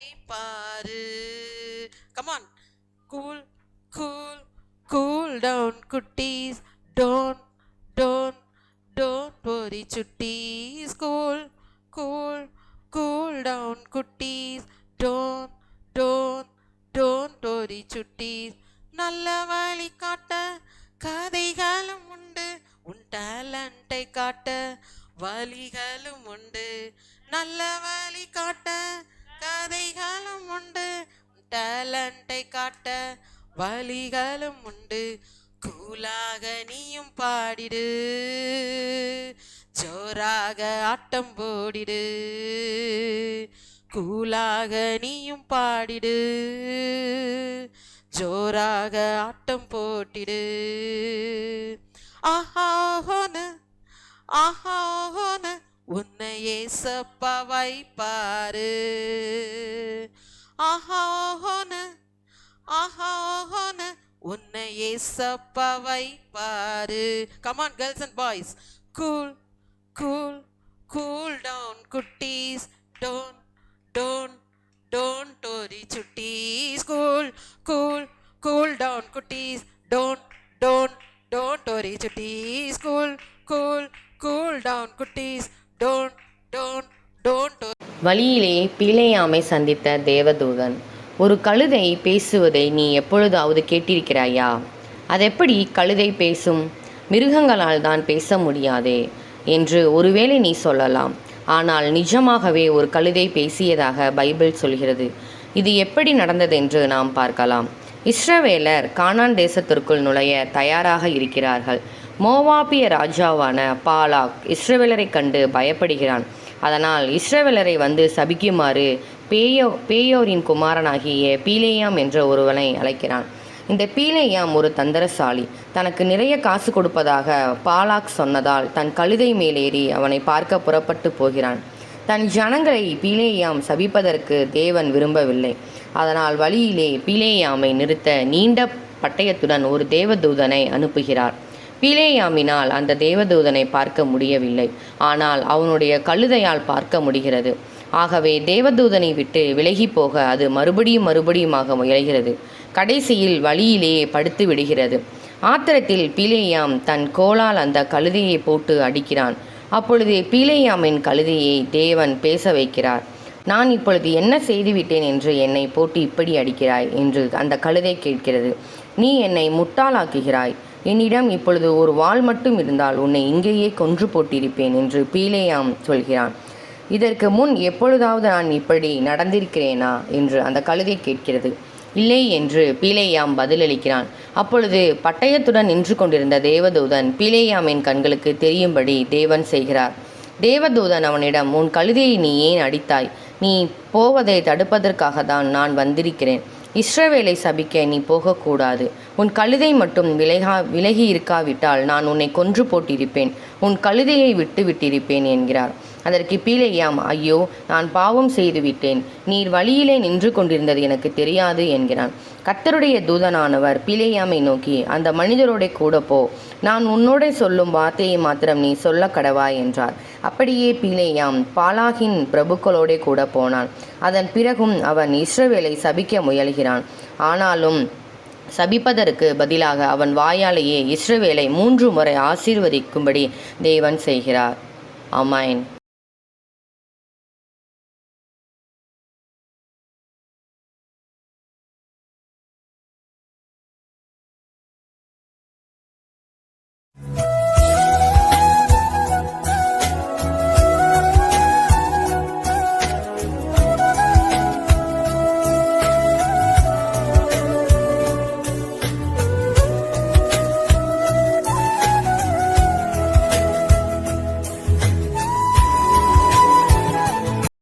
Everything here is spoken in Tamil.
பாரு. Come on. Cool cool cool down குட்டீஸ். டோன்ட் டோன்ட் டோன்ட் worry சுட்டீஸ். கூல் கூல் கூல் டவுன் குட்டீஸ். டோன்ட் டோன்ட் டோன்ட் worry சுட்டீஸ். நல்ல வழி காட்ட கதைகளும் உண்டு, உன் டேலண்டை காட்ட வழிகளும் உண்டு. நல்ல வழி காட்ட கதைகளும் உண்டு, டேலண்டை காட்ட வழிகளும் உண்டு. கூலாக நீயும் பாடிடு, ஜோராக ஆட்டம் போடிடு. கூலாக நீயும் பாடிடு, ஜோராக ஆட்டம் போட்டிடு. ஆஹாஹோன ஆஹாஹோன உன்னை ஏசப்பா வைப்பாரு. ஆஹாஹோன ஆஹாஹோன உன்னை ஏசப்பா வைப்பாரு. Come on girls and boys. Cool cool cool down குட்டீஸ். டோன்ட் டோன்ட் டோன்ட் worry சுட்டீஸ். கூல் கூல் கூல் டவுன் குட்டீஸ். டோன்ட் டோன்ட் டோன்ட் worry சுட்டீஸ். கூல் கூல் கூல் டவுன் குட்டீஸ். Don't don't don't. வழியிலே பிலேயாமை சந்தித்த தேவதூதன். ஒரு கழுதை பேசுவதை நீ எப்பொழுதாவது கேட்டிருக்கிறாயா? அதெப்படி கழுதை பேசும்? மிருகங்களால் தான் பேச முடியாதே என்று ஒருவேளை நீ சொல்லலாம். ஆனால் நிஜமாகவே ஒரு கழுதை பேசியதாக பைபிள் சொல்கிறது. இது எப்படி நடந்ததென்று நாம் பார்க்கலாம். இஸ்ரவேலர் கானான் தேசத்திற்குள் நுழைய தயாராக இருக்கிறார்கள். மோவாபிய ராஜாவான பாலாக் இஸ்ரவேலரை கண்டு பயப்படுகிறான். அதனால் இஸ்ரவேலரை வந்து சபிக்குமாறு பேயோரின் குமாரனாகிய பீலேயாம் என்ற ஒருவனை அழைக்கிறான். இந்த பீலேயாம் ஒரு தந்திரசாலி. தனக்கு நிறைய காசு கொடுப்பதாக பாலாக் சொன்னதால் தன் கழுதை மேலேறி அவனை பார்க்க புறப்பட்டு போகிறான். தன் ஜனங்களை பீலேயாம் சபிப்பதற்கு தேவன் விரும்பவில்லை. அதனால் வழியிலே பீலேயாமை நிறுத்த நீண்ட பட்டயத்துடன் ஒரு தேவதூதனை அனுப்புகிறார். பீலேயாமினால் அந்த தேவதூதனை பார்க்க முடியவில்லை. ஆனால் அவனுடைய கழுதையால் பார்க்க முடிகிறது. ஆகவே தேவதூதனை விட்டு விலகி போக அது மறுபடியுமாக முயல்கிறது. கடைசியில் வழியிலேயே படுத்து விடுகிறது. ஆத்திரத்தில் பீலேயாம் தன் கோலால் அந்த கழுதையை போட்டு அடிக்கிறான். அப்பொழுது பீலேயாமின் கழுதையை தேவன் பேச வைக்கிறார். நான் இப்பொழுது என்ன செய்துவிட்டேன் என்று என்னை போட்டு இப்படி அடிக்கிறாய் என்று அந்த கழுதை கேட்கிறது. நீ என்னை முட்டாளாக்குகிறாய். என்னிடம் இப்பொழுது ஒரு வாள் மட்டும் இருந்தால் உன்னை இங்கேயே கொன்று போட்டிருப்பேன் என்று பீலேயாம் சொல்கிறான். இதற்கு முன் எப்பொழுதாவது நான் இப்படி நடந்திருக்கிறேனா என்று அந்த கழுதை கேட்கிறது. இல்லை என்று பீலேயாம் பதிலளிக்கிறான். அப்பொழுது பட்டயத்துடன் நின்று கொண்டிருந்த தேவதூதன் பீலேயாமின் கண்களுக்கு தெரியும்படி தேவன் செய்கிறார். தேவதூதன் அவனிடம், உன் கழுதையை நீ ஏன் அடித்தாய்? நீ போவதை தடுப்பதற்காக தான் நான் வந்திருக்கிறேன். இஸ்ரவேலை சபிக்க நீ போகக்கூடாது. உன் கழுதை மட்டும் விலகி இருக்காவிட்டால் நான் உன்னை கொன்று போட்டிருப்பேன். உன் கழுதையை விட்டு விட்டிருப்பேன் என்கிறார். அதற்கு பீலேயாம், ஐயோ, நான் பாவம் செய்துவிட்டேன். நீர் வழியிலே நின்று கொண்டிருந்தது எனக்கு தெரியாது என்கிறான். கர்த்தருடைய தூதனானவர் பீலேயாமை நோக்கி, அந்த மனிதரோட கூட போ. நான் உன்னோட சொல்லும் வார்த்தையை மாத்திரம் நீ சொல்ல கடவாய் என்றார். அப்படியே பீலேயாம் பாலாகின் பிரபுக்களோட கூட போனான். அதன் பிறகும் அவன் இஸ்ரவேலை சபிக்க முயல்கிறான். ஆனாலும் சபிப்பதற்கு பதிலாக அவன் வாயாலேயே இஸ்ரவேலை 3 முறை ஆசீர்வதிக்கும்படி தேவன் செய்கிறார். ஆமென்.